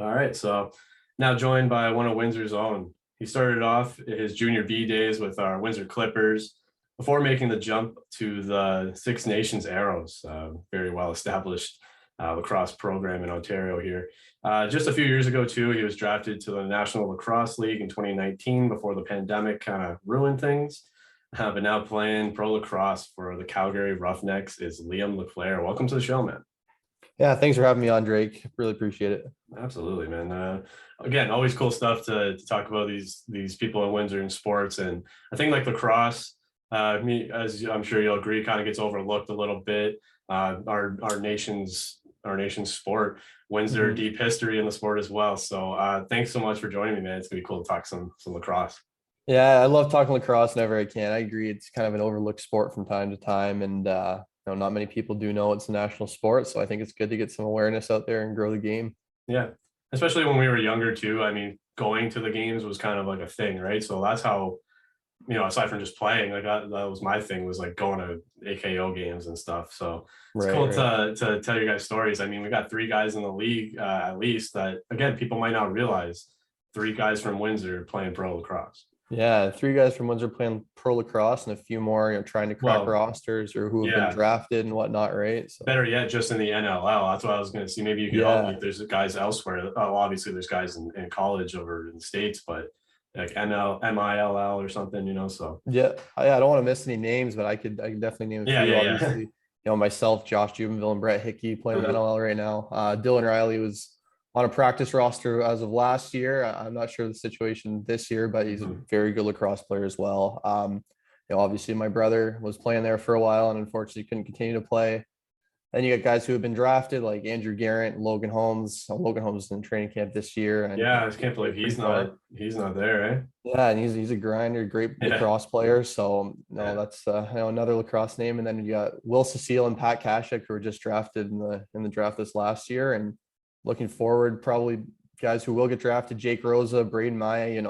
All right, so now joined by one of Windsor's own. He started off his junior B days with our Windsor Clippers before making the jump to the Six Nations Arrows, very well established lacrosse program in Ontario here. Just a few years ago, too, he was drafted to the National Lacrosse League in 2019 before the pandemic kind of ruined things. But now playing pro lacrosse for the Calgary Roughnecks is Liam LeClair. Welcome to the show, man. Yeah, thanks for having me on, Drake. Really appreciate it. Absolutely, man. Again, always cool stuff to talk about these people in Windsor and sports, and I think like lacrosse, me as I'm sure you'll agree, kind of gets overlooked a little bit. Our nation's sport. Windsor deep history in the sport as well. So thanks so much for joining me, man. It's gonna be cool to talk some lacrosse. Yeah, I love talking lacrosse whenever I can. I agree. It's kind of an overlooked sport from time to time, and not many people do know it's a national sport. So I think it's good to get some awareness out there and grow the game. Yeah, especially when we were younger too. I mean, going to the games was kind of like a thing, right? So that's how, aside from just playing, like that was my thing, was like going to AKO games and stuff. So it's Right, cool right. to tell you guys stories. I mean, we got three guys in the league at least that, again, people might not realize, three guys from Windsor playing pro lacrosse. Yeah, three guys from Windsor playing pro lacrosse, and a few more, trying to crack Well, rosters or who have been yeah, drafted and whatnot, right? So better yet, just in the NLL. That's what I was going to see. Maybe you could help me yeah, if there's guys elsewhere. Oh, obviously, there's guys in college over in the States, but like MILL or something, so yeah. I don't want to miss any names, but I can definitely name a yeah, few. yeah, Obviously, myself, Josh Jubenville, and Brett Hickey playing the yeah. NLL right now. Dylan Riley was on a practice roster as of last year. I'm not sure the situation this year, but he's a Mhm. very good lacrosse player as well. Obviously my brother was playing there for a while and unfortunately couldn't continue to play. Then you got guys who have been drafted like Andrew Garrett, Logan Holmes. Logan Holmes is in training camp this year, and Yeah, I just can't believe pretty he's far. not there, eh? Yeah, and he's a grinder, great Yeah, lacrosse player. So no, yeah, that's another lacrosse name. And then you got Will Cecile and Pat Kashik, who were just drafted in the draft this last year. And looking forward, probably guys who will get drafted: Jake Rosa, Braden Maya. yeah.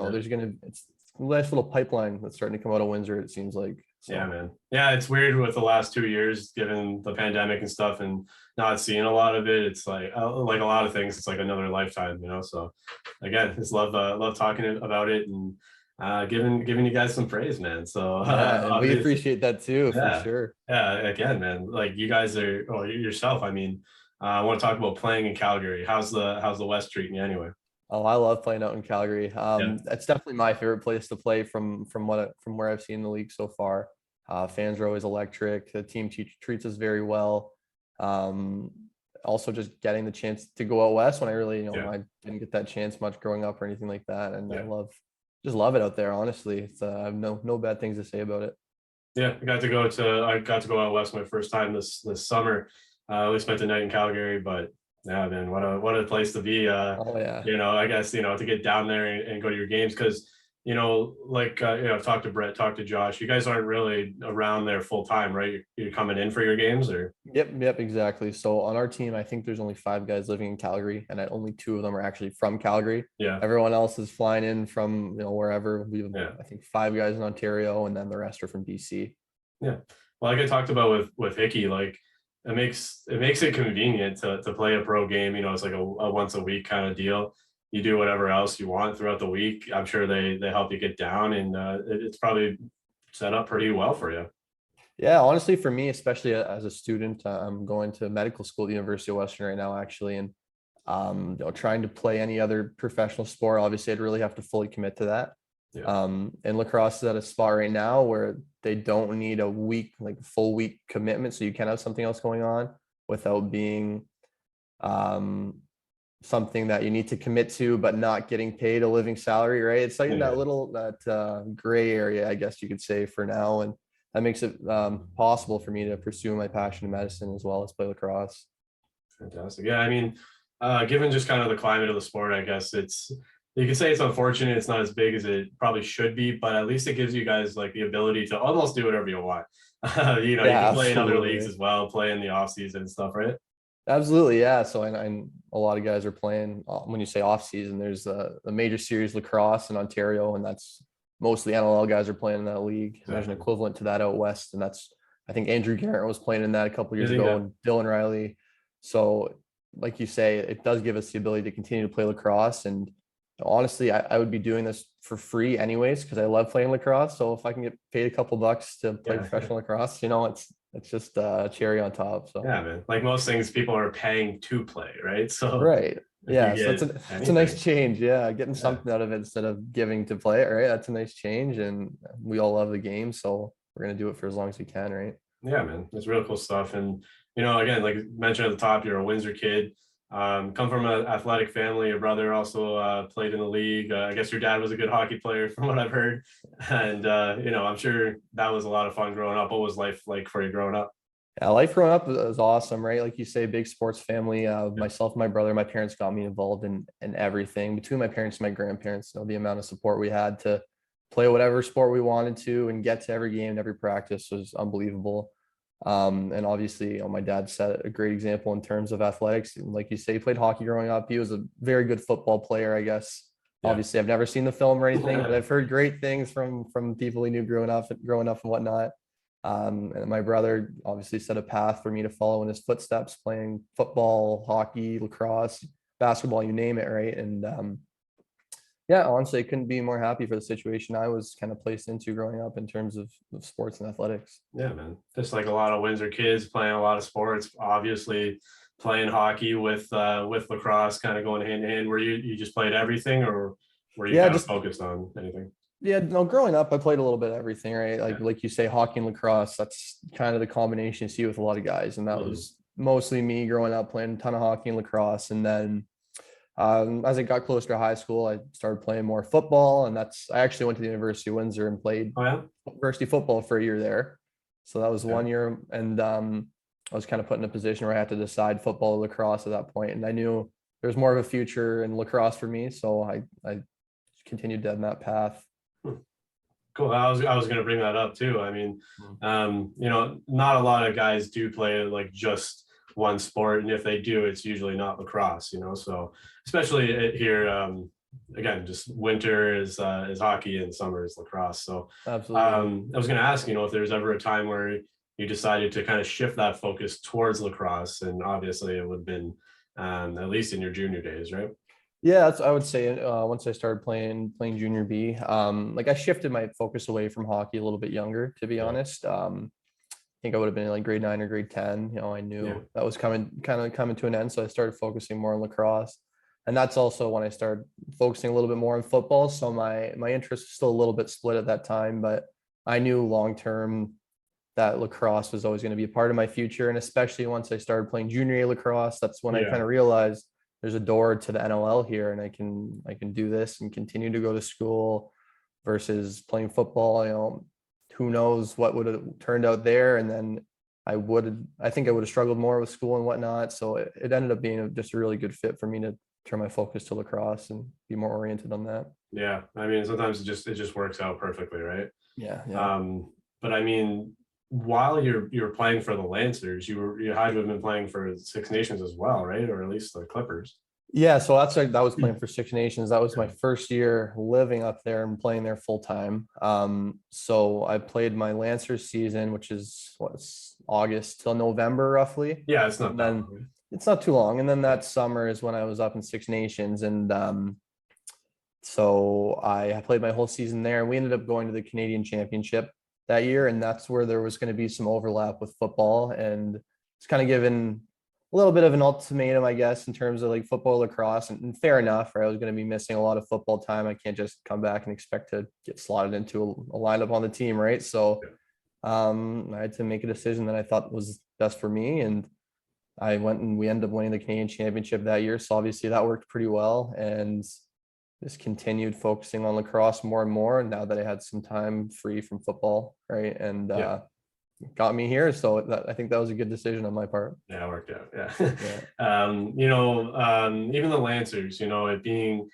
It's a nice little pipeline that's starting to come out of Windsor. It seems like Yeah, so. man. Yeah, it's weird with the last 2 years, given the pandemic and stuff, and not seeing a lot of it. It's like a lot of things. It's like another lifetime. So, again, just love talking about it and giving you guys some praise, man. So Yeah, and we obviously, appreciate that too, for yeah, sure. yeah. Again, man, like you guys are, or yourself. I mean, I want to talk about playing in Calgary. How's the West treating you anyway? Oh, I love playing out in Calgary. Yeah, That's definitely my favorite place to play from where I've seen the league so far. Fans are always electric. The team treats us very well. Um, Also, just getting the chance to go out west when I really, yeah, I didn't get that chance much growing up or anything like that, and yeah. just love it out there. Honestly, I have no bad things to say about it. Yeah, I got to go out west my first time this summer. We spent the night in Calgary, but yeah, man, what a place to be. Oh yeah. I guess to get down there and go to your games because I've talked to Brett, talked to Josh. You guys aren't really around there full time, right? You're coming in for your games, or Yep, exactly. So on our team, I think there's only five guys living in Calgary, and only two of them are actually from Calgary. yeah, Everyone else is flying in from wherever. We have, yeah, I think, five guys in Ontario, and then the rest are from BC. yeah. Well, like I talked about with Hickey, like it makes it convenient to play a pro game. It's like a once a week kind of deal. You do whatever else you want throughout the week. I'm sure they help you get down, and it's probably set up pretty well for you. Yeah, honestly, for me, especially as a student, I'm going to medical school at the University of Western right now, actually, and trying to play any other professional sport. Obviously, I'd really have to fully commit to that. Yeah, And lacrosse is at a spot right now where they don't need a week, like full week commitment, so you can have something else going on without being um, something that you need to commit to, but not getting paid a living salary, right? It's like yeah, that gray area, I guess you could say, for now, and that makes it possible for me to pursue my passion in medicine as well as play lacrosse. fantastic. Yeah, I mean, given just kind of the climate of the sport, I guess you can say it's unfortunate. It's not as big as it probably should be, but at least it gives you guys like the ability to almost do whatever you want. You Yeah, can play in other leagues absolutely. as well, play in the off season and stuff, right? Absolutely, yeah. So, and a lot of guys are playing. When you say off season, there's a major series lacrosse in Ontario, and that's mostly NLL guys are playing in that league. And there's an Exactly. equivalent to that out west, and that's I think Andrew Garrett was playing in that a couple You years think ago, that? and Dylan Riley. So like you say, it does give us the ability to continue to play lacrosse. And honestly, I would be doing this for free anyways, because I love playing lacrosse. So if I can get paid a couple bucks to play Yeah. professional lacrosse, it's just a cherry on top. So Yeah, man. Like most things, people are paying to play, right? So right. if you Yeah. So get it's a nice anything, change. Yeah. Getting yeah, something out of it instead of giving to play it, right? That's a nice change. And we all love the game. So we're gonna do it for as long as we can, right? yeah, man, it's real cool stuff. And again, like you mentioned at the top, you're a Windsor kid. Come from an athletic family. Your brother also played in the league. I guess your dad was a good hockey player, from what I've heard. And I'm sure that was a lot of fun growing up. What was life like for you growing up? Yeah, life growing up was awesome, right? Like you say, big sports family. Yeah. Myself, my brother, my parents got me involved in everything. Between my parents and my grandparents, the amount of support we had to play whatever sport we wanted to and get to every game and every practice was unbelievable. And obviously, my dad set a great example in terms of athletics. And like you say, he played hockey growing up. He was a very good football player, I guess. Yeah. Obviously, I've never seen the film or anything, but I've heard great things from people he knew growing up and whatnot. And my brother obviously set a path for me to follow in his footsteps, playing football, hockey, lacrosse, basketball, you name it, right? And yeah, honestly, I couldn't be more happy for the situation I was kind of placed into growing up in terms of sports and athletics. Yeah, man. Just like a lot of Windsor kids playing a lot of sports, obviously playing hockey with lacrosse kind of going hand in hand. Were you just played everything, or were you Yeah, kind of just focused on anything? yeah, no, growing up, I played a little bit of everything, right? Yeah. Like you say, hockey and lacrosse, that's kind of the combination you see with a lot of guys. And that Mhm. was mostly me growing up playing a ton of hockey and lacrosse. And then as I got closer to high school, I started playing more football. And I actually went to the University of Windsor and played Oh yeah. varsity football for a year there. So that was Yeah. 1 year. And I was kind of put in a position where I had to decide football or lacrosse at that point. And I knew there was more of a future in lacrosse for me. So I continued down that path. Cool. I was going to bring that up too. I mean, Mm. not a lot of guys do play like just one sport, and if they do, it's usually not lacrosse. So especially here, again, just winter is hockey and summer is lacrosse. So Absolutely. I was going to ask, if there's ever a time where you decided to kind of shift that focus towards lacrosse, and obviously it would have been at least in your junior days, right? Yeah, I would say once I started playing junior B, like I shifted my focus away from hockey a little bit younger, to be Yeah. honest. I think I would have been in like grade 9 or grade 10. I knew Yeah. that was coming to an end. So I started focusing more on lacrosse. And that's also when I started focusing a little bit more on football. So my interest was still a little bit split at that time, but I knew long term that lacrosse was always going to be a part of my future. And especially once I started playing junior A lacrosse, that's when I Yeah. kind of realized there's a door to the NLL here, and I can do this and continue to go to school versus playing football. Who knows what would have turned out there. And then I think I would have struggled more with school and whatnot. So it ended up being just a really good fit for me to turn my focus to lacrosse and be more oriented on that. Yeah. I mean, sometimes it just works out perfectly, right? Yeah. Yeah. But I mean, while you're playing for the Lancers, you had to have been playing for Six Nations as well, right? Or at least the Clippers. Yeah, so that was playing for Six Nations. That was my first year living up there and playing there full time. So I played my Lancers season, which is what's August till November roughly. Yeah, it's not And that then long. it's not too long. And then that summer is when I was up in Six Nations, and so I played my whole season there. We ended up going to the Canadian Championship that year, and that's where there was going to be some overlap with football, and it's kind of given a little bit of an ultimatum, I guess, in terms of like football, lacrosse, and fair enough, right? I was going to be missing a lot of football time. I can't just come back and expect to get slotted into a lineup on the team, right? So I had to make a decision that I thought was best for me, and I went and we ended up winning the Canadian Championship that year. So obviously that worked pretty well, and just continued focusing on lacrosse more and more now that I had some time free from football, right? And Yeah. got me here. So I think that was a good decision on my part. Yeah, it worked out. Yeah. Yeah. Even the Lancers, it being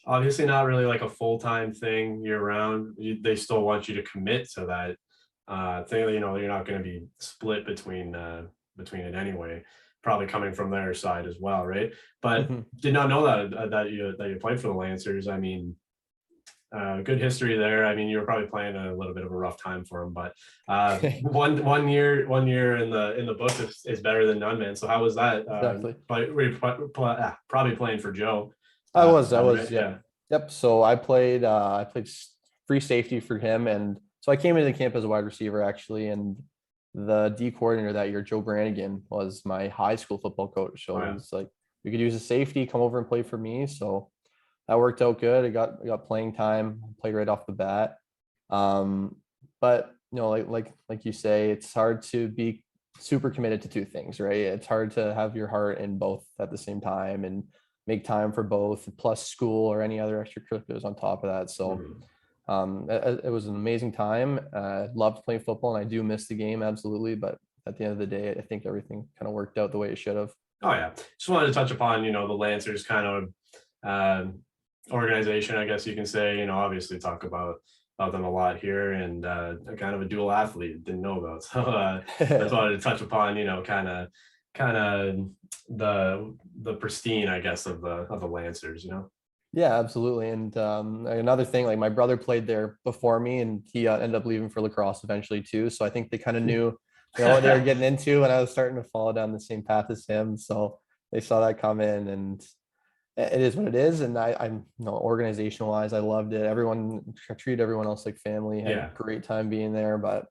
obviously not really like a full-time thing year round, they still want you to commit to that thing. You're not going to be split between it anyway, probably coming from their side as well, right? But Mhm. did not know that you played for the Lancers. I mean, good history there. I mean, you were probably playing a little bit of a rough time for him, but one year in the book is better than none, man. So how was that? Exactly. Probably playing for Joe. I was, Right? yep. Yep. So I played free safety for him. And so I came into the camp as a wide receiver actually. And the D coordinator that year, Joe Brannigan, was my high school football coach. So Oh, yeah. it was like, we could use a safety, come over and play for me. So that worked out good. I got playing time, played right off the bat. But like you say, it's hard to be super committed to two things, right? It's hard to have your heart in both at the same time and make time for both, plus school or any other extracurriculars on top of that. So it was an amazing time. Loved playing football, and I do miss the game absolutely. But at the end of the day, I think everything kind of worked out the way it should have. Oh yeah, just wanted to touch upon the Lancers kind of organization, I guess you can say. Obviously talk about them a lot here, and kind of a dual athlete didn't know about. So I just wanted to touch upon kind of the pristine, I guess, of the Lancers. Yeah, absolutely. And another thing, like my brother played there before me, and he ended up leaving for lacrosse eventually too. So I think they kind of knew, what they were getting into, and I was starting to follow down the same path as him. So they saw that come in, and it is what it is. And I'm, organization wise, I loved it. I treated everyone else like family. Had Yeah. a great time being there, but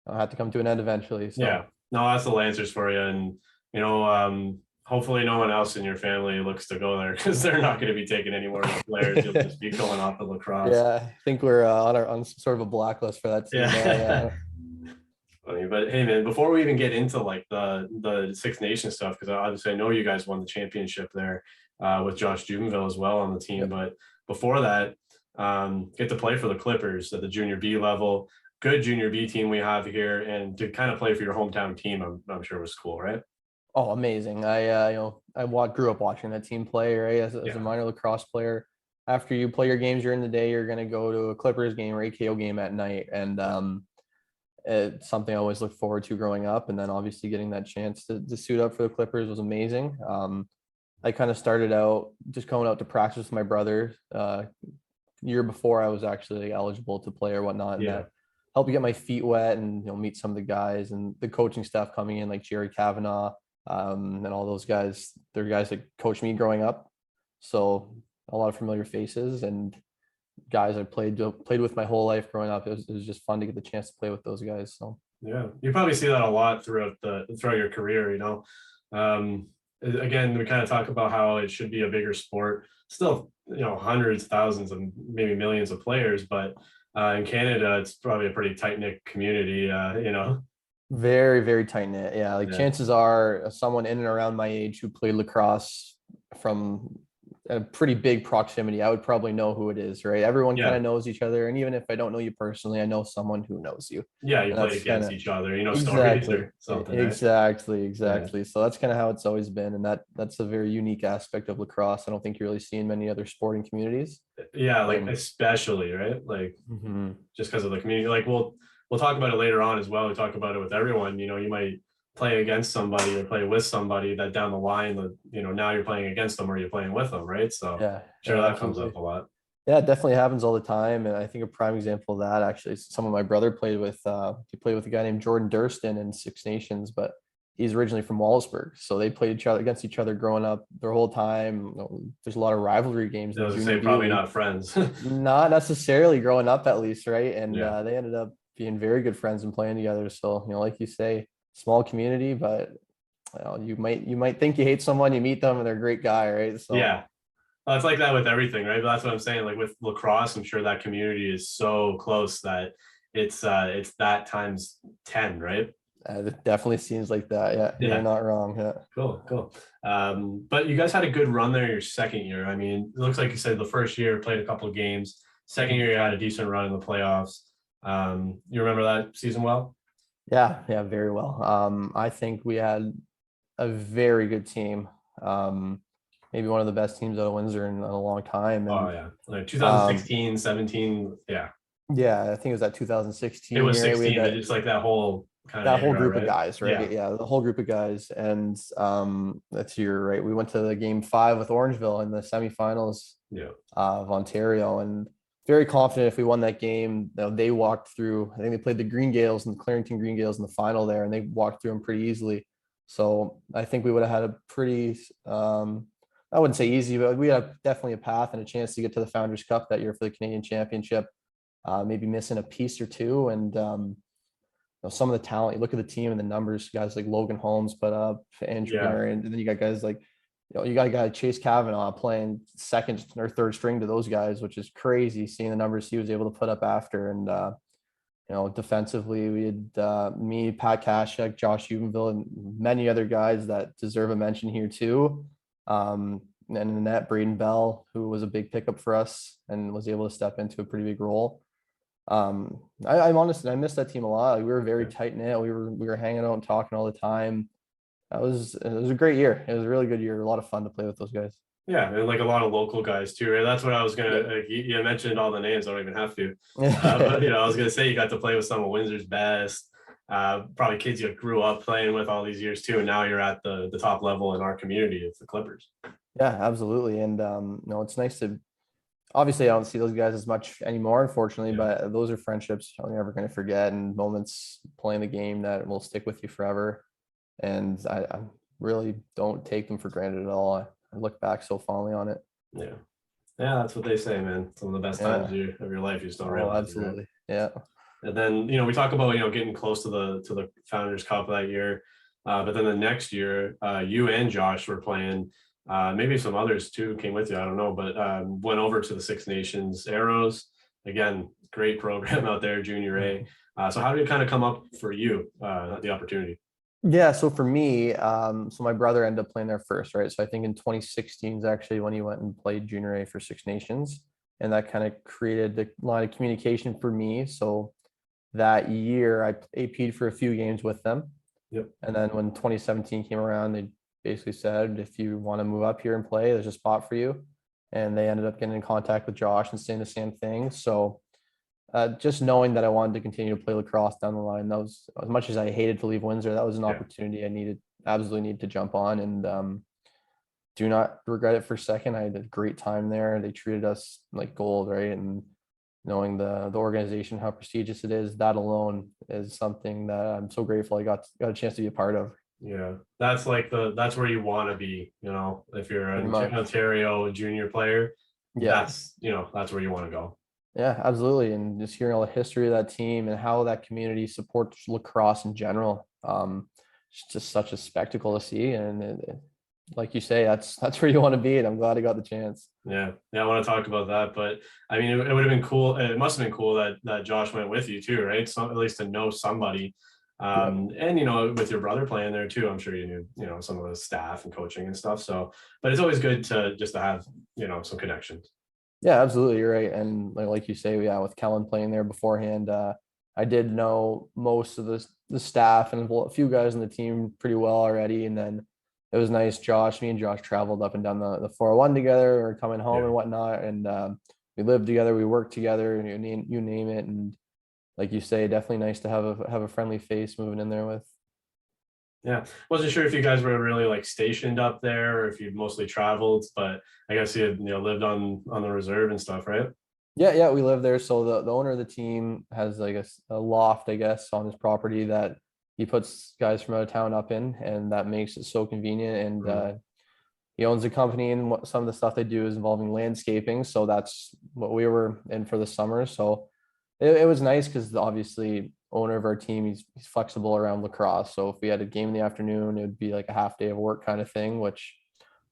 I had to come to an end eventually. So. Yeah, no, that's the Lancers for you. And hopefully no one else in your family looks to go there, because they're not going to be taking any more players. You'll just be going off the lacrosse. Yeah, I think we're on sort of a blacklist for that team. Yeah. Funny, but hey man, before we even get into like the Six Nations stuff, because obviously I know you guys won the championship there with Josh Jubenville as well on the team. Yep. But before that, get to play for the Clippers at the junior B level. Good junior B team we have here, and to kind of play for your hometown team, I'm sure was cool, right? Oh, amazing! I grew up watching that team play, right? As a minor lacrosse player. After you play your games during the day, you're going to go to a Clippers game or AKO game at night, and it's something I always looked forward to growing up. And then obviously getting that chance to suit up for the Clippers was amazing. I kind of started out just going out to practice with my brother. Year before I was actually eligible to play or whatnot. And that helped get my feet wet and meet some of the guys and the coaching staff coming in, like Jerry Kavanaugh, and all those guys. They're guys that coached me growing up. So a lot of familiar faces and guys I played with my whole life growing up. It was just fun to get the chance to play with those guys. So yeah, you probably see that a lot throughout your career. Again, we kind of talk about how it should be a bigger sport. Still, hundreds, thousands, and maybe millions of players, but in Canada, it's probably a pretty tight-knit community. Very, very tight-knit. Yeah, chances are someone in and around my age who played lacrosse from a pretty big proximity, I would probably know who it is, right? Everyone kind of knows each other, and even if I don't know you personally, I know someone who knows you. Yeah, you play against each other, exactly. stories or something. Exactly. Yeah. So that's kind of how it's always been, and that's a very unique aspect of lacrosse. I don't think you really see in many other sporting communities. Yeah, like especially, right? Like just because of the community. Like we'll talk about it later on as well. We talk about it with everyone. You might play against somebody or play with somebody that down the line that now you're playing against them or you're playing with them, right? So that comes up a lot. Yeah, it definitely happens all the time. And I think a prime example of that actually is someone my brother played with. He played with a guy named Jordan Durston in Six Nations, but he's originally from Wallaceburg. So they played against each other growing up their whole time. There's a lot of rivalry games. I was gonna say probably not friends. Not necessarily growing up, at least, right? And they ended up being very good friends and playing together. So like you say, small community, but you might think you hate someone, you meet them and they're a great guy, right? So yeah, well, it's like that with everything, right? But that's what I'm saying. Like with lacrosse, I'm sure that community is so close that it's that times 10, right? It definitely seems like that. Yeah, you're not wrong. Yeah. Cool. But you guys had a good run there your second year. I mean, it looks like you said the first year played a couple of games. Second year you had a decent run in the playoffs. You remember that season well? Yeah, very well. I think we had a very good team. Maybe one of the best teams out of Windsor in a long time. And, like 2016, 17. Yeah, I think it was that 2016. It was 16. It's like that whole whole group of guys, right? Yeah, the whole group of guys. And that's your right. We went to the game 5 with Orangeville in the semifinals of Ontario, and very confident if we won that game. They walked through. I think they played the Green Gales and the Clarington Green Gales in the final there, and they walked through them pretty easily. So I think we would have had a pretty, I wouldn't say easy, but we had definitely a path and a chance to get to the Founders Cup that year for the Canadian Championship. Maybe missing a piece or two, and some of the talent. You look at the team and the numbers. Guys like Logan Holmes put up, Andrew Yeah. Murray, and then you got guys like you got a guy Chase Kavanaugh playing second or third string to those guys, which is crazy seeing the numbers he was able to put up after. And defensively, we had me, Pat Kashek, Josh Uvenville, and many other guys that deserve a mention here too. And in the net, Braden Bell, who was a big pickup for us and was able to step into a pretty big role. I'm honest, I miss that team a lot. We were very tight knit. We were hanging out and talking all the time. It was a great year. It was a really good year. A lot of fun to play with those guys. Yeah, and like a lot of local guys too, right? That's what I was gonna. You mentioned all the names. I don't even have to. But I was gonna say you got to play with some of Windsor's best. Probably kids you grew up playing with all these years too, and now you're at the top level in our community. It's the Clippers. Yeah, absolutely. And it's nice to. Obviously, I don't see those guys as much anymore, unfortunately. But those are friendships I'm never going to forget, and moments playing the game that will stick with you forever. And I really don't take them for granted at all. I look back so fondly on it. Yeah, that's what they say, man. Some of the best times of your life, you just don't realize. Absolutely, it, right? And then we talk about getting close to the Founders Cup that year, but then the next year, you and Josh were playing. Maybe some others too came with you. I don't know, but went over to the Six Nations Arrows. Again, great program out there, Junior A. So how did it kind of come up for you, the opportunity? Yeah, so for me, so my brother ended up playing there first, right? So I think in 2016 is actually when he went and played Junior A for Six Nations, and that kind of created a line of communication for me. So that year, I AP'd for a few games with them. Yep. And then when 2017 came around, they basically said, if you want to move up here and play, there's a spot for you. And they ended up getting in contact with Josh and saying the same thing. So just knowing that I wanted to continue to play lacrosse down the line, that was, as much as I hated to leave Windsor, that was an opportunity I absolutely needed to jump on, and do not regret it for a second. I had a great time there. They treated us like gold, right? And knowing the organization, how prestigious it is, that alone is something that I'm so grateful I got a chance to be a part of. Yeah, that's that's where you want to be, if you're an Ontario junior player. That's where you want to go. Yeah, absolutely. And just hearing all the history of that team and how that community supports lacrosse in general, it's just such a spectacle to see. And like you say, that's where you want to be. And I'm glad I got the chance. Yeah, I want to talk about that. But I mean, it would have been cool. It must have been cool that Josh went with you too, right? So at least to know somebody. And with your brother playing there too, I'm sure you knew some of the staff and coaching and stuff. So, but it's always good to have some connections. Yeah, absolutely, you're right. And like you say, with Kellen playing there beforehand, I did know most of the staff and a few guys on the team pretty well already. And then it was nice. Me and Josh traveled up and down the 401 together, or coming home and whatnot, and we lived together, we worked together, and you name it. And like you say, definitely nice to have a friendly face moving in there with. Yeah, wasn't sure if you guys were really stationed up there, or if you'd mostly traveled, but I guess you had lived on the reserve and stuff, right? Yeah, we live there. So the owner of the team has a loft, I guess, on his property that he puts guys from out of town up in, and that makes it so convenient. And he owns a company, and some of the stuff they do is involving landscaping. So that's what we were in for the summer. So it was nice because obviously owner of our team, he's flexible around lacrosse. So if we had a game in the afternoon, it would be like a half day of work kind of thing, which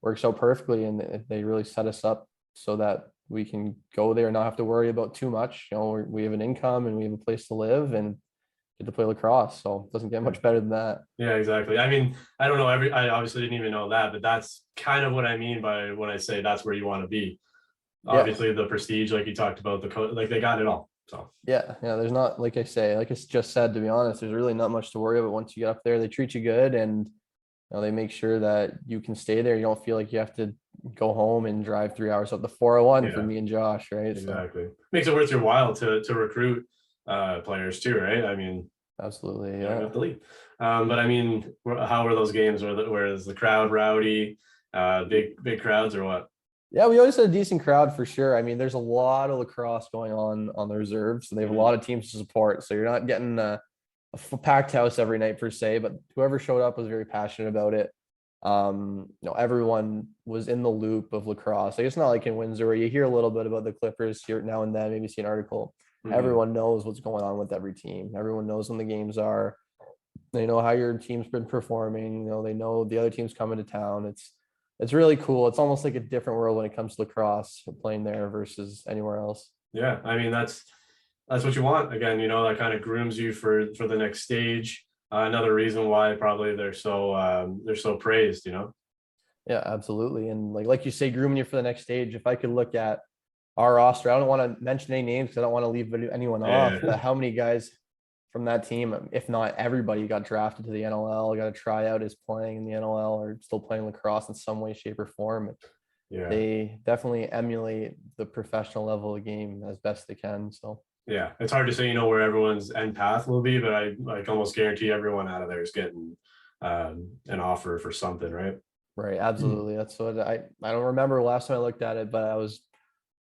works out perfectly. And they really set us up so that we can go there and not have to worry about too much. We have an income and we have a place to live and get to play lacrosse. So it doesn't get much better than that. Yeah, exactly. I mean, I don't know. I obviously didn't even know that, but that's kind of what I mean by when I say that's where you want to be. Obviously, the prestige, like you talked about, they got it all. So yeah, there's not, like I say, like I just said, to be honest, there's really not much to worry about once you get up there. They treat you good, and they make sure that you can stay there. You don't feel like you have to go home and drive 3 hours up the 401 for me and Josh, right? Exactly. Makes it worth your while to recruit players too, right? I mean, absolutely, you don't have to leave. But I mean, how were those games? Where is the crowd rowdy? Big crowds or what? Yeah, we always had a decent crowd for sure. I mean, there's a lot of lacrosse going on the reserves, and they have a Mhm. lot of teams to support. So you're not getting packed house every night per se, but whoever showed up was very passionate about it. Everyone was in the loop of lacrosse. Like it's not like in Windsor where you hear a little bit about the Clippers here now and then, maybe see an article. Mhm. Everyone knows what's going on with every team. Everyone knows when the games are. They know how your team's been performing. They know the other team's coming to town. It's really cool. It's almost like a different world when it comes to lacrosse playing there versus anywhere else. Yeah, I mean that's what you want. Again, that kind of grooms you for the next stage. Another reason why probably they're so praised. Yeah, absolutely. And like you say, grooming you for the next stage. If I could look at our roster, I don't want to mention any names because I don't want to leave anyone off, Yeah, but how many guys from that team, if not everybody, got drafted to the NLL, got a tryout, is playing in the NLL or still playing lacrosse in some way, shape, or form. yeah, They definitely emulate the professional level of the game as best they can. So yeah. It's hard to say, where everyone's end path will be, but I like almost guarantee everyone out of there is getting an offer for something, right? right, absolutely. That's what I don't remember last time I looked at it, but I was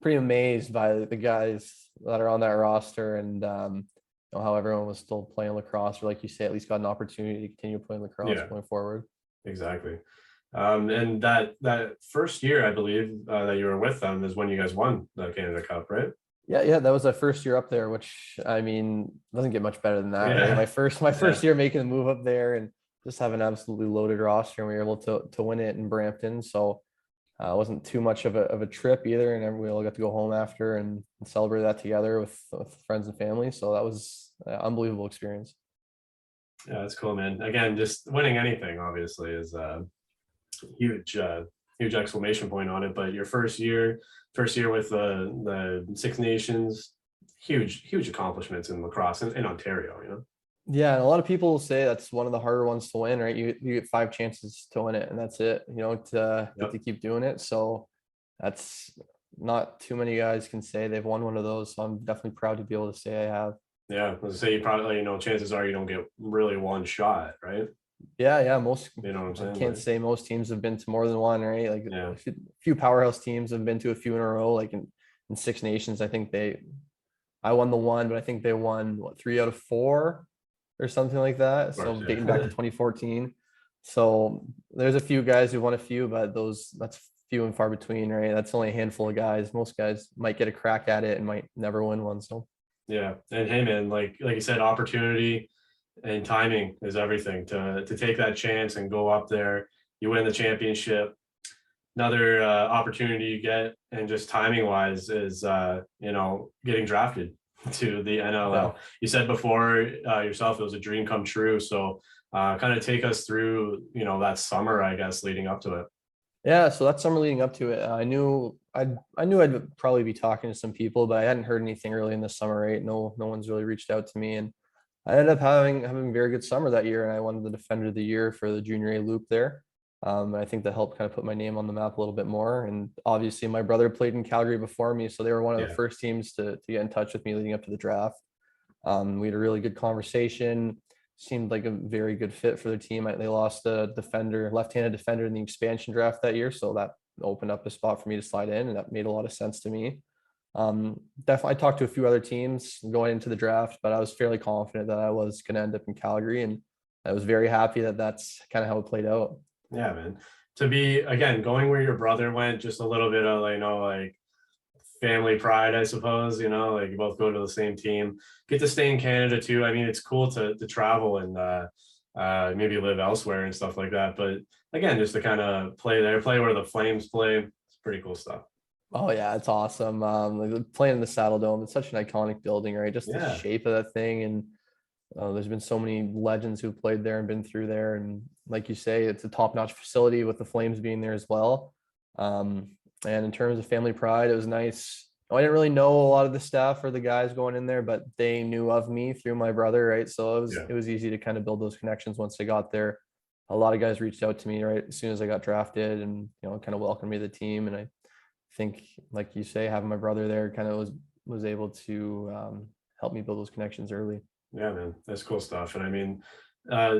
pretty amazed by the guys that are on that roster and how everyone was still playing lacrosse, or like you say, at least got an opportunity to continue playing lacrosse Yeah, going forward. exactly. And that first year, I believe, that you were with them is when you guys won the Canada Cup, right? Yeah, that was my first year up there, which I mean doesn't get much better than that, right? Yeah, My yeah, first year making the move up there and just have an absolutely loaded roster, and we were able to win it in Brampton. So it wasn't too much of a trip either, and we all got to go home after and celebrate that together with friends and family. So that was an unbelievable experience. yeah. That's cool, man. Again, just winning anything obviously is huge, huge exclamation point on it. But your first year with the Six Nations, huge accomplishments in lacrosse in Ontario. Yeah, and a lot of people say that's one of the harder ones to win, right? You get 5 chances to win it, and that's it. You don't get Yep. to keep doing it. So that's not too many guys can say they've won one of those. So I'm definitely proud to be able to say I have. Yeah. Let's say you probably, chances are you don't get really one shot, right? Yeah. Most You know what I'm I saying? can't Like, say most teams have been to more than one, right? Like yeah. a few powerhouse teams have been to a few in a row. Like in Six Nations, I won the one, but I think they won what 3 out of 4 or something like that. Of course, So dating back to yeah. 2014. So there's a few guys who won a few, but that's few and far between, right? That's only a handful of guys. Most guys might get a crack at it and might never win one. So Yeah. And hey man, like you said, opportunity and timing is everything to take that chance and go up there. You win the championship. Another opportunity you get, and just timing wise, is getting drafted to the yeah. NLL. You said before yourself it was a dream come true. So kind of take us through that summer, I guess, leading up to it. Yeah, so that summer leading up to it, I knew I'd probably be talking to some people, but I hadn't heard anything early in the summer, right? No one's really reached out to me, and I ended up having a very good summer that year, and I won the Defender of the Year for the Junior A Loop there. And I think that helped kind of put my name on the map a little bit more. And obviously, my brother played in Calgary before me, so they were one of the Yeah. first teams to get in touch with me leading up to the draft. We had a really good conversation. Seemed like a very good fit for the team. They lost a defender, left-handed defender in the expansion draft that year, so that opened up a spot for me to slide in, and that made a lot of sense to me. Definitely, I talked to a few other teams going into the draft, but I was fairly confident that I was going to end up in Calgary, and I was very happy that that's kind of how it played out. Yeah, man. To be again going where your brother went, just a little bit of like family pride, I suppose. Like you both go to the same team, get to stay in Canada too. I mean, it's cool to travel and maybe live elsewhere and stuff like that. But again, just to kind of play there, play where the Flames play, it's pretty cool stuff. Oh yeah, it's awesome. Like playing in the Saddle Dome, it's such an iconic building, right? Just the Yeah, shape of that thing, and there's been so many legends who played there and been through there. And like you say, it's a top-notch facility with the Flames being there as well. Um, and in terms of family pride, it was nice. I didn't really know a lot of the staff or the guys going in there, but they knew of me through my brother, right? So yeah, it was easy to kind of build those connections once I got there. A lot of guys reached out to me right as soon as I got drafted and kind of welcomed me to the team. And I think, like you say, having my brother there kind of was able to help me build those connections early. yeah, man. That's cool stuff. And I mean,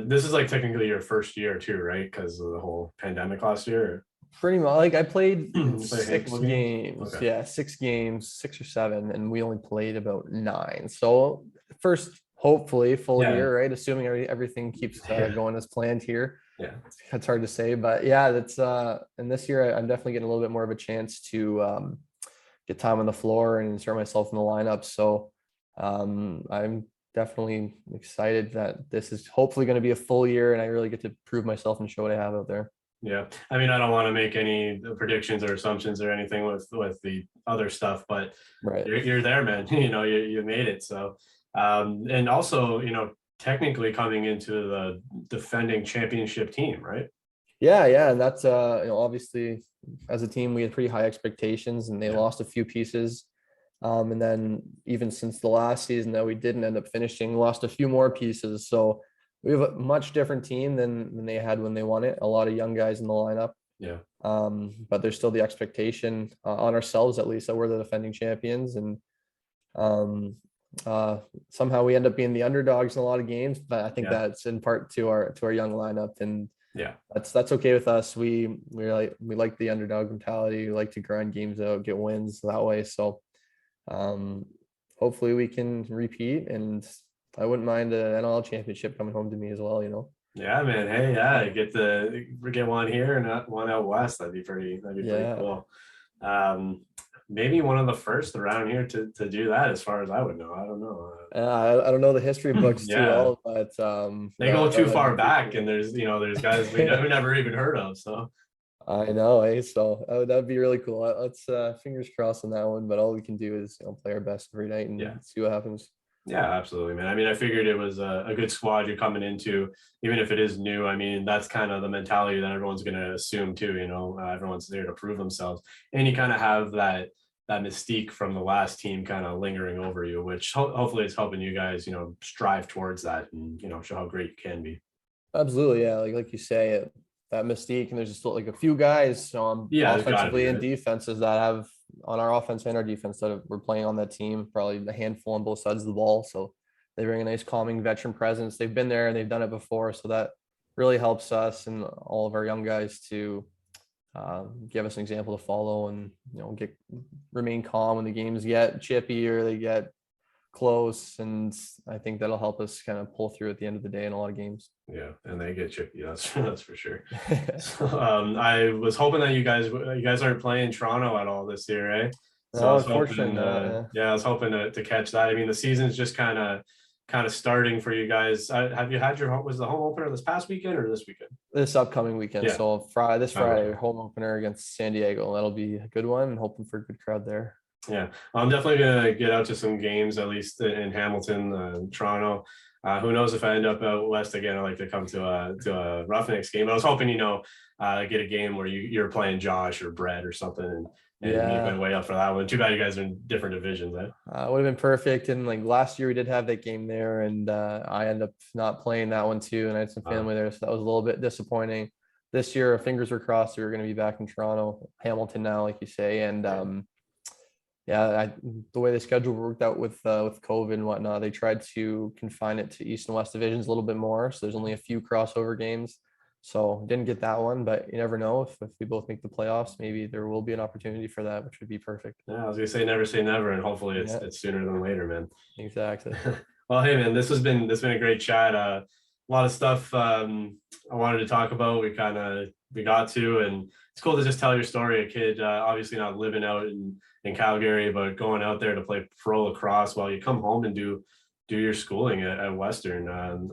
this is like technically your first year too, right? Because of the whole pandemic last year. Pretty much, like I played in You play a six handful of games? games. Okay. Yeah, 6 games, 6 or 7, and we only played about 9. So first, hopefully, full Yeah. year, right? Assuming everything keeps Yeah. going as planned here. Yeah. It's hard to say, but yeah, that's and this year I'm definitely getting a little bit more of a chance to get time on the floor and insert myself in the lineup. So I'm definitely excited that this is hopefully going to be a full year and I really get to prove myself and show what I have out there. Yeah. I mean, I don't want to make any predictions or assumptions or anything with the other stuff, but Right. you're there, man. You made it. So and also, technically coming into the defending championship team, right? Yeah, and that's obviously as a team we had pretty high expectations and they Yeah. lost a few pieces. And then even since the last season that we didn't end up finishing, lost a few more pieces. So we have a much different team than they had when they won it. A lot of young guys in the lineup. Yeah. But there's still the expectation on ourselves, at least, that we're the defending champions. And um, somehow we end up being the underdogs in a lot of games. But I think Yeah. that's in part to our young lineup, and Yeah. that's okay with us. We like the underdog mentality. We like to grind games out, get wins that way. So hopefully we can repeat, and I wouldn't mind an NLL championship coming home to me as well. Yeah, man. Hey, yeah, get one here and one out west. That'd be pretty Yeah. cool. Maybe one of the first around here to do that, as far as I would know. I don't know. I don't know the history books too Yeah. well, but They go too that'd far be back, cool. and there's guys we never even heard of. So I know, eh? So that'd be really cool. Let's fingers crossed on that one, but all we can do is play our best every night and yeah. see what happens. Yeah, absolutely, man. I mean, I figured it was a good squad you're coming into, even if it is new. I mean, that's kind of the mentality that everyone's going to assume too. Everyone's there to prove themselves, and you kind of have that mystique from the last team kind of lingering over you, which hopefully it's helping you guys, strive towards that and show how great you can be. Absolutely, yeah. Like you say, that mystique, and there's just like a few guys, Yeah, there's gotta be, offensively and right? defenses that have on our offense and our defense that we're playing on that team. Probably a handful on both sides of the ball, so they bring a nice calming veteran presence. They've been there and they've done it before, so that really helps us and all of our young guys to give us an example to follow and remain calm when the games get chippy or they get close, and I think that'll help us kind of pull through at the end of the day in a lot of games. Yeah, and they get chippy. That's for sure. So, I was hoping that you guys aren't playing Toronto at all this year, eh? So I No, was hoping, unfortunately not. yeah, I was hoping to catch that. I mean, the season's just kind of starting for you guys. Have you had was the home opener this past weekend or this weekend? This upcoming weekend. Yeah. So this Friday, home opener against San Diego. That'll be a good one. Hoping for a good crowd there. Yeah, I'm definitely gonna get out to some games, at least in Hamilton, Toronto. Who knows if I end up out west again? I like to come to a Roughnecks game. I was hoping, get a game where you're playing Josh or Brett or something, and make my way up for that one. Too bad you guys are in different divisions. Eh? Would have been perfect. And like last year, we did have that game there, and I ended up not playing that one too. And I had some family there, so that was a little bit disappointing. This year, fingers were crossed we were going to be back in Toronto, Hamilton now, like you say, and the way the schedule worked out with COVID and whatnot, they tried to confine it to East and West divisions a little bit more. So there's only a few crossover games. So didn't get that one, but you never know if we both make the playoffs, maybe there will be an opportunity for that, which would be perfect. Yeah, I was gonna say never, and hopefully it's sooner than later, man. Exactly. Well, hey, man, this has been a great chat. A lot of stuff I wanted to talk about. We got to, and it's cool to just tell your story. A kid, obviously not living out in Calgary, but going out there to play pro lacrosse while you come home and do your schooling at Western.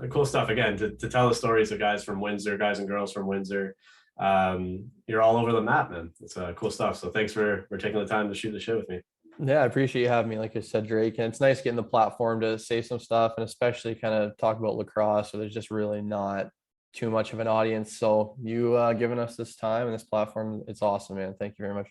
Cool stuff. Again, to tell the stories of guys from Windsor, guys and girls from Windsor. You're all over the map, man. It's cool stuff. So thanks for taking the time to shoot the shit with me. Yeah, I appreciate you having me, like I said, Drake. And it's nice getting the platform to say some stuff and especially kind of talk about lacrosse. So there's just really not too much of an audience. So you giving us this time and this platform, it's awesome, man. Thank you very much.